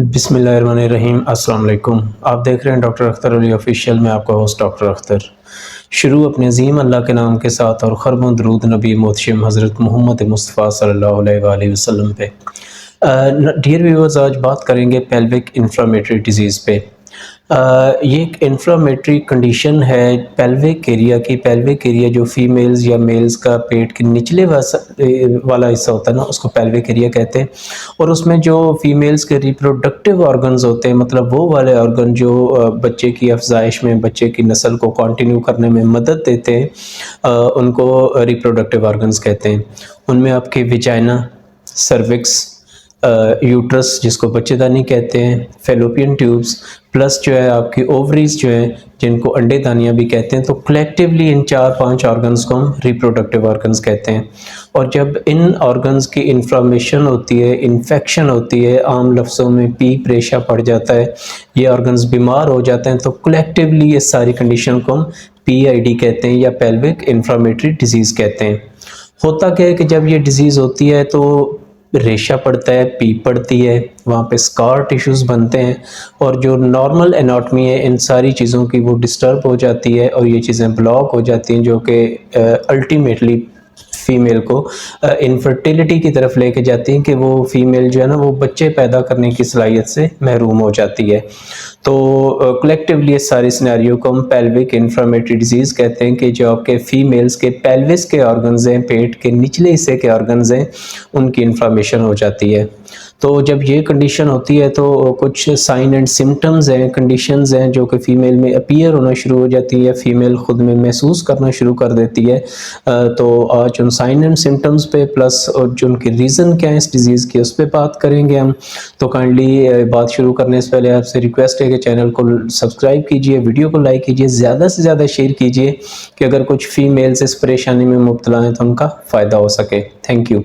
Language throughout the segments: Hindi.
बिस्मिल्लाहिर्रहमानिर्रहीम। अस्सलाम वालेकुम। आप देख रहे हैं डॉक्टर अख्तर अली ऑफिशियल में आपका होस्ट डॉक्टर अख्तर। शुरू अपने अज़ीम अल्लाह के नाम के साथ और खरबों दरूद नबी मोहतरम हज़रत मोहम्मद मुस्तफ़ा सल्लल्लाहु अलैहि वसल्लम पे। डियर व्यूअर्स, आज बात करेंगे पेल्विक इन्फ्लेमेटरी डिज़ीज़ पे। ये एक इन्फ्लेमेटरी कंडीशन है पेल्विक एरिया की। पेल्विक एरिया जो फीमेल्स या मेल्स का पेट के निचले वाला हिस्सा होता है ना, उसको पेल्विक एरिया कहते हैं। और उसमें जो फीमेल्स के रिप्रोडक्टिव ऑर्गन्स होते हैं, मतलब वो वाले ऑर्गन जो बच्चे की अफजाइश में, बच्चे की नस्ल को कंटिन्यू करने में मदद देते हैं, उनको रिप्रोडक्टिव ऑर्गन्स कहते हैं। उनमें आपके विजाइना, सर्विक्स, यूट्रस जिसको बच्चेदानी कहते हैं, फेलोपियन ट्यूब्स, प्लस जो है आपकी ओवरीज जो हैं जिनको अंडेदानियाँ भी कहते हैं। तो कलेक्टिवली इन 4-5 ऑर्गन्स को हम रिप्रोडक्टिव ऑर्गन्स कहते हैं। और जब इन ऑर्गन्स की इन्फ्लामेशन होती है, इन्फेक्शन होती है, आम लफ्ज़ों में पीप रेशा पड़ जाता है, ये ऑर्गन्स बीमार हो जाते हैं, तो कलेक्टिवली इस सारी कंडीशन को हम PID कहते हैं या पेल्विक इन्फ्लामेटरी डिजीज़ कहते हैं। होता क्या है कि जब ये डिज़ीज़ होती है तो रेशा पड़ता है, पीप पड़ती है, वहाँ पे स्कार टिश्यूज़ बनते हैं और जो नॉर्मल एनाटॉमी है इन सारी चीज़ों की वो डिस्टर्ब हो जाती है और ये चीज़ें ब्लॉक हो जाती हैं, जो कि अल्टीमेटली फ़ीमेल को इनफर्टिलिटी की तरफ लेके जाती हैं कि वो फ़ीमेल जो है ना वो बच्चे पैदा करने की सलाहियत से महरूम हो जाती है। तो कलेक्टिवली इस सारे सिनेरियो को हम पेल्विक इन्फ्लेमेटरी डिजीज़ कहते हैं कि जो आपके फीमेल्स के पेल्विस के ऑर्गन्स हैं, पेट के निचले हिस्से के ऑर्गन्स हैं, उनकी इन्फ्लेमेशन हो जाती है। तो जब ये कंडीशन होती है तो कुछ साइन एंड सिम्टम्स हैं, कंडीशंस हैं जो कि फ़ीमेल में अपीयर होना शुरू हो जाती है, फ़ीमेल ख़ुद में महसूस करना शुरू कर देती है। तो आज उन साइन एंड सिम्टम्स पे प्लस और जो उनके रीज़न क्या है इस डिज़ीज़ के, उस पे बात करेंगे हम। तो काइंडली बात शुरू करने से पहले आपसे रिक्वेस्ट है कि चैनल को सब्सक्राइब कीजिए, वीडियो को लाइक कीजिए, ज़्यादा से ज़्यादा शेयर कीजिए कि अगर कुछ फ़ीमेल्स इस परेशानी में मुब्तला हैं तो उनका फ़ायदा हो सके। थैंक यू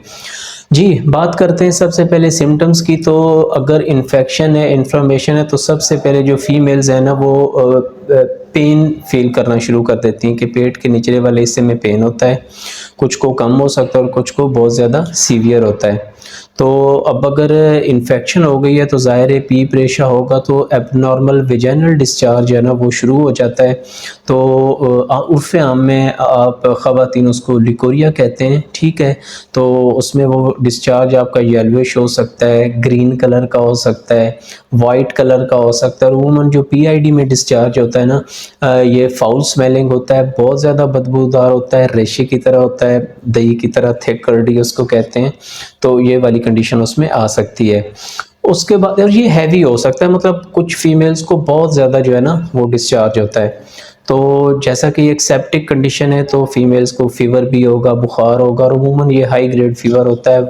जी। बात करते हैं सबसे पहले सिम्टम्स की। तो अगर इन्फेक्शन है, इन्फ्लेमेशन है, तो सबसे पहले जो फीमेल्स हैं ना वो पेन फील करना शुरू कर देती हैं कि पेट के निचले वाले हिस्से में पेन होता है। कुछ को कम हो सकता है और कुछ को बहुत ज़्यादा सीवियर होता है। तो अब अगर इन्फेक्शन हो गई है तो ज़ाहिर है पीप रेशा होगा, तो एबनॉर्मल वेजाइनल डिस्चार्ज है ना वो शुरू हो जाता है। तो उर्फ़ आम में आप ख़वातीन उसको लिकोरिया कहते हैं, ठीक है। तो उसमें वो डिस्चार्ज आपका येलोइश हो सकता है, ग्रीन कलर का हो सकता है, वाइट कलर का हो सकता है। और वूमन जो PID में डिस्चार्ज होता है ना, ये फाउल स्मेलिंग होता है, बहुत ज़्यादा बदबूदार होता है, रेशे की तरह होता है, दही की तरह, थिक कर्डी उसको कहते हैं। तो ये वाली कंडीशन उसमें आ सकती है। उसके बाद और ये हैवी हो सकता है, मतलब कुछ फीमेल्स को बहुत ज़्यादा जो है ना वो डिस्चार्ज होता है। तो जैसा कि एक सेप्टिक कंडीशन है तो फीमेल्स को फीवर भी होगा, बुखार होगा, और अमूमन ये हाई ग्रेड फीवर होता है,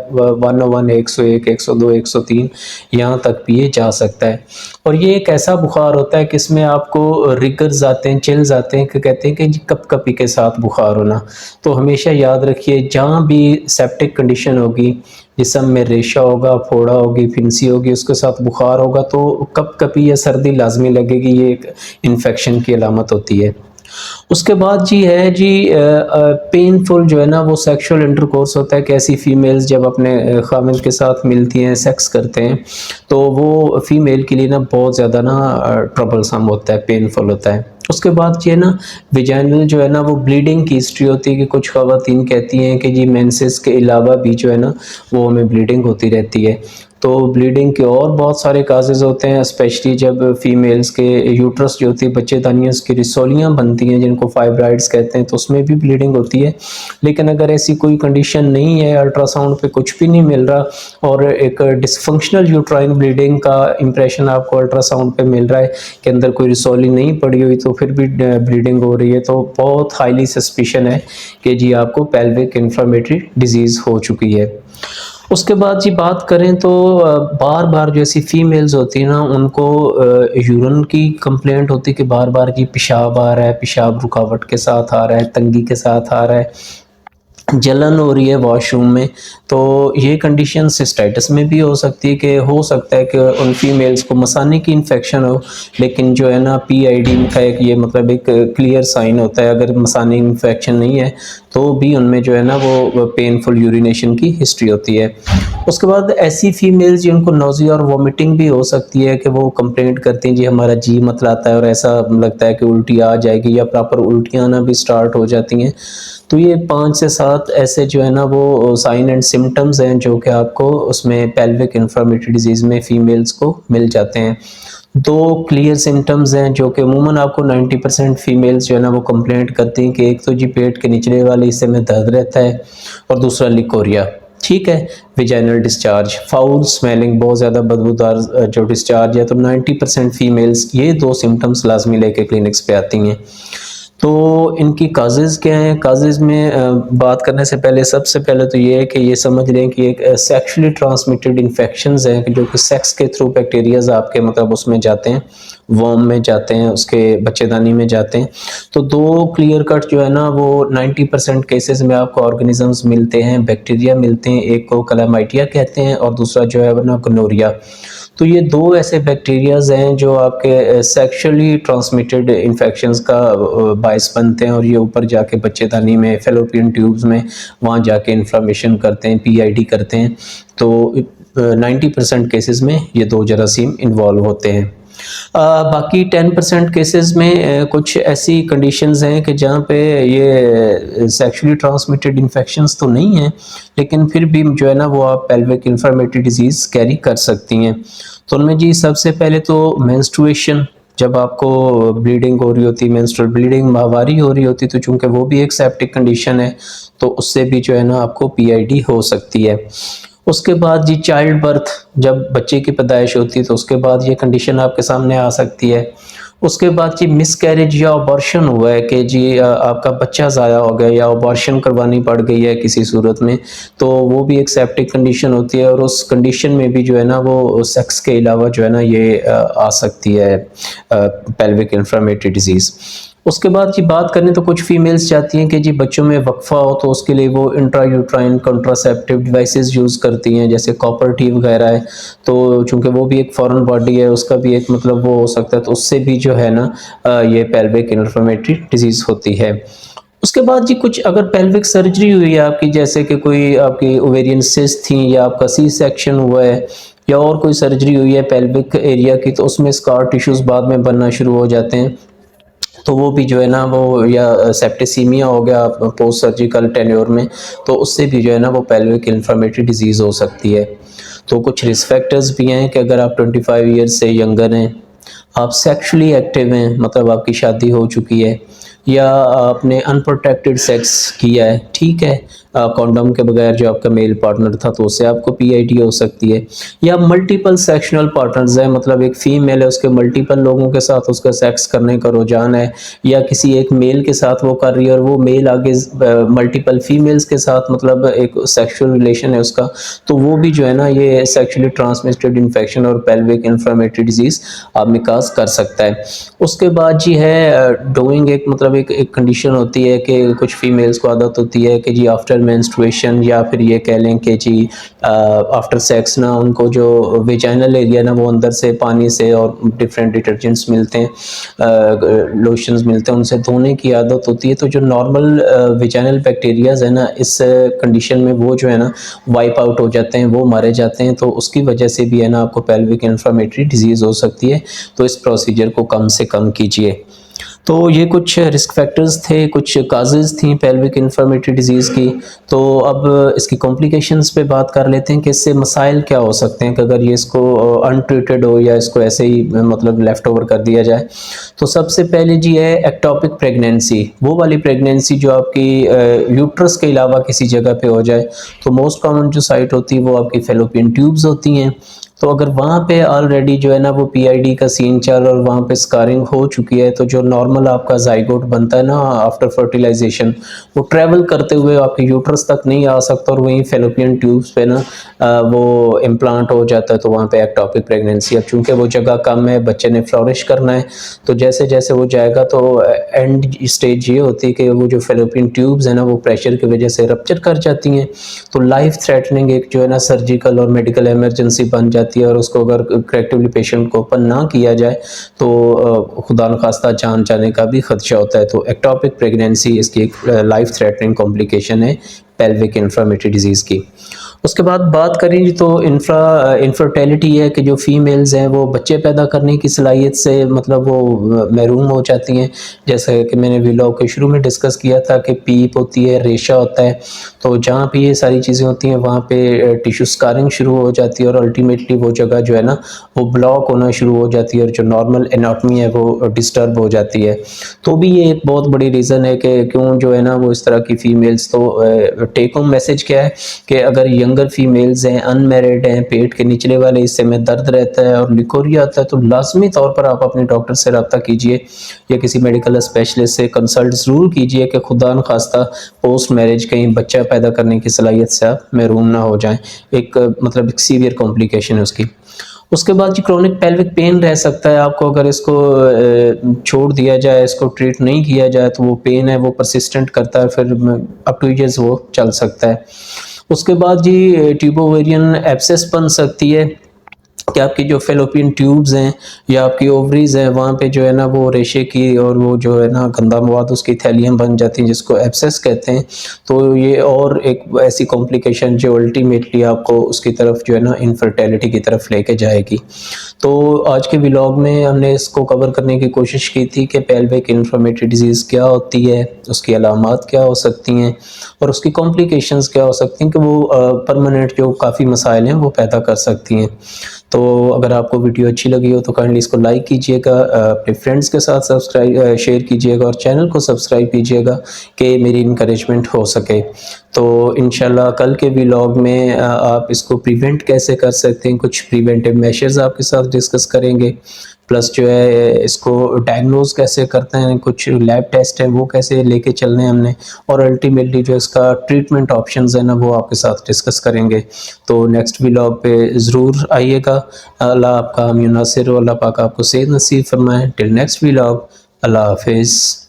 101, 101, 102, 103 यहाँ तक भी ये जा सकता है। और ये एक ऐसा बुखार होता है कि इसमें आपको रिगर्स आते हैं, चिल्स आते हैं, कि कहते हैं कि जी कपकपी के साथ बुखार होना। तो हमेशा याद रखिए जहाँ भी सेप्टिक कंडीशन होगी, जिस्म में रेशा होगा, फोड़ा होगी, फिंसी होगी, उसके साथ बुखार होगा, तो कपकपी या सर्दी लाजमी लगेगी। ये एक इन्फेक्शन की अलामत होती है। उसके बाद जी है जी पेनफुल जो है ना वो सेक्सुअल इंटरकोर्स होता है कि ऐसी फीमेल्स जब अपने खामिद के साथ मिलती हैं, सेक्स करते हैं, तो वो फीमेल के लिए ना बहुत ज़्यादा ना ट्रबलसम होता है, पेनफुल होता है। उसके बाद ये ना विजाइनल जो है ना वो ब्लीडिंग की हिस्ट्री होती है कि कुछ ख़वातीन कहती हैं कि जी मेंसेस के अलावा भी जो है ना वो हमें ब्लीडिंग होती रहती है। तो ब्लीडिंग के और बहुत सारे काजेज़ होते हैं, स्पेशली जब फीमेल्स के यूट्रस जो होती है, बच्चेदानियाँ, उसकी रिसोलियाँ बनती हैं जिनको फाइब्राइड्स कहते हैं, तो उसमें भी ब्लीडिंग होती है। लेकिन अगर ऐसी कोई कंडीशन नहीं है, अल्ट्रासाउंड पे कुछ भी नहीं मिल रहा और एक डिसफंक्शनल यूट्राइन ब्लीडिंग का इंप्रेशन आपको अल्ट्रासाउंड पे मिल रहा है कि अंदर कोई रिसोली नहीं पड़ी हुई, तो फिर भी ब्लीडिंग हो रही है, तो बहुत हाईली सस्पिशन है कि जी आपको पेल्विक इन्फ्लेमेटरी डिजीज़ हो चुकी है। उसके बाद जी बात करें तो बार बार जो ऐसी फीमेल्स होती हैं ना उनको यूरिन की कंप्लेंट होती है कि बार बार जी पेशाब आ रहा है, पेशाब रुकावट के साथ आ रहा है, तंगी के साथ आ रहा है, जलन हो रही है वॉशरूम में। तो ये कंडीशन सिस्टाइटिस में भी हो सकती है कि हो सकता है कि उन फीमेल्स को मसाने की इन्फेक्शन हो, लेकिन जो है ना PID का एक ये मतलब एक क्लियर साइन होता है। अगर मसाने इन्फेक्शन नहीं है तो भी उनमें जो है ना वो पेनफुल यूरिनेशन की हिस्ट्री होती है। उसके बाद ऐसी फीमेल्स जिनको नोज़िया और वॉमिटिंग भी हो सकती है कि वो कंप्लेंट करती हैं जी हमारा जी मतलाता है और ऐसा लगता है कि उल्टी आ जाएगी, या प्रॉपर उल्टियाँ आना भी स्टार्ट हो जाती हैं। तो ये 5 से 7 ऐसे जो है ना वो साइन एंड सिम्पटम्स हैं जो कि आपको उसमें पेल्विक इन्फ्लेमेटरी डिजीज़ में फीमेल्स को मिल जाते हैं। 2 क्लियर सिम्पटम्स हैं जो कि अमूमन आपको 90% फीमेल्स जो है ना वो कंप्लेंट करती हैं कि एक तो जी पेट के निचले वाले हिस्से में दर्द रहता है और दूसरा लिकोरिया, ठीक है? वेजाइनल डिस्चार्ज, फाउल स्मेलिंग, बहुत ज़्यादा बदबूदार जो डिस्चार्ज है, तो 90% फीमेल्स ये 2 सिम्पटम्स लाज़मी लेके क्लिनिक्स पे आती हैं। तो इनकी काज़ेज़ क्या हैं? काज़ेज़ में बात करने से पहले सबसे पहले तो ये है कि ये समझ लें कि एक सेक्सुअली ट्रांसमिटेड इन्फेक्शंस हैं कि जो कि सेक्स के थ्रू बैक्टीरियाज़ आपके मतलब उसमें जाते हैं, वर्म में जाते हैं, उसके बच्चेदानी में जाते हैं। तो 2 क्लियर कट जो है ना वो 90% केसेज़ में आपको ऑर्गेनिज़म्स मिलते हैं, बैक्टीरिया मिलते हैं, एक को क्लैमाइडिया कहते हैं और दूसरा जो है वो ना गोनोरिया। तो ये 2 ऐसे बैक्टीरियाज़ हैं जो आपके सेक्सुअली ट्रांसमिटेड इन्फेक्शंस का बायस बनते हैं और ये ऊपर जाके बच्चेदानी में, फैलोपियन ट्यूब्स में, वहाँ जाके इन्फ्लेमेशन करते हैं, पीआईडी करते हैं। तो 90% केसेस में ये 2 जरासीम इन्वॉल्व होते हैं। बाकी 10% केसेस में कुछ ऐसी कंडीशंस हैं कि जहाँ पे ये सेक्सुअली ट्रांसमिटेड इन्फेक्शंस तो नहीं हैं, लेकिन फिर भी जो है ना वो आप पेल्विक इन्फ्लेमेटरी डिजीज़ कैरी कर सकती हैं। तो उनमें जी सबसे पहले तो मेंस्ट्रुएशन, जब आपको ब्लीडिंग हो रही होती है, मेंस्ट्रुअल ब्लीडिंग, माहवारी हो रही होती है, तो चूँकि वो भी एक सेप्टिक कंडीशन है, तो उससे भी जो है ना आपको पीआईडी हो सकती है। उसके बाद जी चाइल्ड बर्थ, जब बच्चे की पैदाइश होती है तो उसके बाद ये कंडीशन आपके सामने आ सकती है। उसके बाद जी मिसकैरेज या अबॉर्शन हुआ है कि जी आपका बच्चा ज़ाया हो गया या अबॉर्शन करवानी पड़ गई है किसी सूरत में, तो वो भी एक सेप्टिक कंडीशन होती है और उस कंडीशन में भी जो है ना वो सेक्स के अलावा जो है ना ये आ सकती है पेल्विक इन्फ्लेमेटरी डिजीज़। उसके बाद जी बात करें तो कुछ फीमेल्स चाहती हैं कि जी बच्चों में वक्फा हो, तो उसके लिए वो इंट्रायूट्राइन कॉन्ट्रासेप्टिव डिवाइसेस यूज़ करती हैं, जैसे कॉपर टी वगैरह है। तो चूँकि वो भी एक फॉरेन बॉडी है, उसका भी एक मतलब वो हो सकता है, तो उससे भी जो है ना ये पेल्विक इन्फ्लेमेटरी डिजीज़ होती है। उसके बाद जी कुछ अगर पेल्विक सर्जरी हुई है आपकी, जैसे कि कोई आपकी ओवेरियन सिस्ट थी या आपका सी सेक्शन हुआ है या और कोई सर्जरी हुई है पेल्विक एरिया की, तो उसमें स्कार टिश्यूज़ बाद में बनना शुरू हो जाते हैं। तो वो भी जो है ना वो या सेप्टिसीमिया हो गया पोस्ट सर्जिकल टेन्योर में, तो उससे भी जो है ना वो पेल्विक इन्फ्लेमेटरी डिजीज़ हो सकती है। तो कुछ रिस्क फैक्टर्स भी हैं कि अगर आप 25 ईयर्स से यंगर हैं, आप सेक्सुअली एक्टिव हैं, मतलब आपकी शादी हो चुकी है, या आपने अनप्रोटेक्टेड सेक्स किया है, ठीक है, कॉन्डोम के बगैर जो आपका मेल पार्टनर था तो उससे आपको पीआईडी हो सकती है, या मल्टीपल सेक्शुअल पार्टनर्स हैं, मतलब एक फीमेल है उसके मल्टीपल लोगों के साथ उसका सेक्स करने का रुझान है, या किसी एक मेल के साथ वो कर रही है और वो मेल आगे मल्टीपल फीमेल्स के साथ मतलब एक सेक्सुअल रिलेशन है उसका, तो वो भी जो है ना ये सेक्सुअली ट्रांसमिटेड इन्फेक्शन और पेल्विक इन्फ्लेमेटरी डिजीज़ आप में काज कर सकता है। उसके बाद जी है डोइंग, एक मतलब एक कंडीशन होती है कि कुछ फीमेल्स को आदत होती है कि जी आफ्टर मेंस्ट्रुएशन, या फिर ये कह लें कि जी आफ्टर सेक्स ना उनको जो वेजाइनल एरिया ना वो अंदर से पानी से और डिफरेंट डिटर्जेंट्स मिलते हैं, लोशंस मिलते हैं, उनसे धोने की आदत होती है। तो जो नॉर्मल वेजाइनल बैक्टीरियाज है ना इस कंडीशन में वो जो है ना वाइप आउट हो जाते हैं, वो मारे जाते हैं, तो उसकी वजह से भी है ना आपको पेल्विक इन्फ्लेमेटरी डिजीज़ हो सकती है। तो इस प्रोसीजर को कम से कम कीजिए। तो ये कुछ रिस्क फैक्टर्स थे, कुछ काजेज़ थी पेल्विक इन्फ्लेमेटरी डिजीज़ की। तो अब इसकी कॉम्प्लिकेशंस पे बात कर लेते हैं कि इससे मसाइल क्या हो सकते हैं कि अगर ये इसको अनट्रीटेड हो या इसको ऐसे ही मतलब लेफ़्ट ओवर कर दिया जाए। तो सबसे पहले जी है एक्टोपिक प्रेगनेंसी, वो वाली प्रेगनेंसी जो आपकी यूट्रस के अलावा किसी जगह पे हो जाए। तो मोस्ट कॉमन जो साइट होती है वो आपकी फैलोपियन ट्यूब्स होती हैं। तो अगर वहाँ पे ऑलरेडी जो है ना वो पीआईडी का सीन चल और वहाँ पे स्कारिंग हो चुकी है, तो जो नॉर्मल आपका ज़ाइगोट बनता है ना आफ्टर फर्टिलाइजेशन, वो ट्रैवल करते हुए आपके यूट्रस तक नहीं आ सकता और वहीं फैलोपियन ट्यूब्स पे ना वो इम्प्लांट हो जाता है। तो वहाँ पे एक्टोपिक प्रेगनेंसी, अब चूँकि वो जगह कम है, बच्चे ने फ्लोरिश करना है, तो जैसे जैसे वो जाएगा तो एंड स्टेज ये होती है कि वो जो फैलोपियन ट्यूब्स है ना वो प्रेशर की वजह से रप्चर कर जाती हैं। तो लाइफ थ्रेटनिंग एक जो है ना सर्जिकल और मेडिकल इमरजेंसी बन जाती जाती है और उसको अगर करेक्टिवली पेशेंट को ओपन ना किया जाए तो खुदा न खास्ता जान जाने का भी ख़दशा होता है। तो एक्टोपिक प्रेगनेंसी इसकी एक लाइफ थ्रेटनिंग कॉम्प्लिकेशन है पेल्विक इन्फ्लेमेटरी डिजीज़ की। उसके बाद बात करें जी तो इनफर्टिलिटी है कि जो फीमेल्स हैं वो बच्चे पैदा करने की सलाहियत से मतलब वो महरूम हो जाती हैं। जैसे कि मैंने व्लॉग के शुरू में डिस्कस किया था कि पीप होती है, रेशा होता है, तो जहाँ पे ये सारी चीज़ें होती हैं वहाँ पे टिश्यू स्कारिंग शुरू हो जाती है और अल्टीमेटली वो जगह जो है ना वो ब्लॉक होना शुरू हो जाती है और जो नॉर्मल एनाटमी है वो डिस्टर्ब हो जाती है। तो भी ये एक बहुत बड़ी रीज़न है कि क्यों जो है ना वो इस तरह की फ़ीमेल्स तो टेक होम मैसेज क्या है कि अगर यंगर फीमेल्स हैं, अनमैरिड हैं, पेट के निचले वाले हिस्से में दर्द रहता है और लिकोरिया आता है तो लाज़मी तौर पर आप अपने डॉक्टर से रब्ता कीजिए या किसी मेडिकल स्पेशलिस्ट से कंसल्ट ज़रूर कीजिए कि खुदा न खास्ता पोस्ट मैरिज कहीं बच्चा पैदा करने की सलाहियत से आप महरूम ना हो जाएँ। एक मतलब एक सीवियर कॉम्प्लिकेशन है उसकी। उसके बाद जी क्रोनिक पेल्विक पेन रह सकता है आपको अगर इसको छोड़ दिया जाए, इसको ट्रीट नहीं किया जाए तो वो पेन है वो परसिस्टेंट करता है, फिर अप टू ईयर्स वो चल सकता है। उसके बाद जी ट्यूबोवेरियन एब्सेस बन सकती है कि आपकी जो फेलोपियन ट्यूब्स हैं या आपकी ओवरीज़ हैं वहाँ पे जो है ना वो रेशे की और वो जो है ना गंदा मवाद उसकी थैलियाँ बन जाती हैं जिसको एब्सेस कहते हैं। तो ये और एक ऐसी कॉम्प्लिकेशन जो अल्टीमेटली आपको उसकी तरफ जो है ना इनफर्टिलिटी की तरफ लेके जाएगी। तो आज के व्लॉग में हमने इसको कवर करने की कोशिश की थी कि पेल्विक इन्फ्लेमेटरी डिजीज़ क्या होती है, उसकी अलामात क्या हो सकती हैं और उसकी कॉम्प्लिकेशंस क्या हो सकती हैं कि वो परमानेंट जो काफ़ी मसाइल हैं वो पैदा कर सकती हैं। तो अगर आपको वीडियो अच्छी लगी हो तो काइंडली इसको लाइक कीजिएगा, अपने फ्रेंड्स के साथ शेयर कीजिएगा और चैनल को सब्सक्राइब कीजिएगा कि मेरी इनकरेजमेंट हो सके। तो इंशाल्लाह कल के व्लॉग में आप इसको प्रिवेंट कैसे कर सकते हैं, कुछ प्रिवेंटिव मेजर्स आपके साथ डिस्कस करेंगे। प्लस जो है इसको डायग्नोज कैसे करते हैं, कुछ लैब टेस्ट हैं वो कैसे लेके चलने हैं हमने और अल्टीमेटली जो इसका ट्रीटमेंट ऑप्शंस है ना वो आपके साथ डिस्कस करेंगे। तो नेक्स्ट व्लॉग पे ज़रूर आइएगा। अल्लाह आपका हामी नासिर, अल्लाह पाक आपको सेहत नसीब फरमाए। टिल नेक्स्ट व्लॉग, अल्लाह हाफिज़।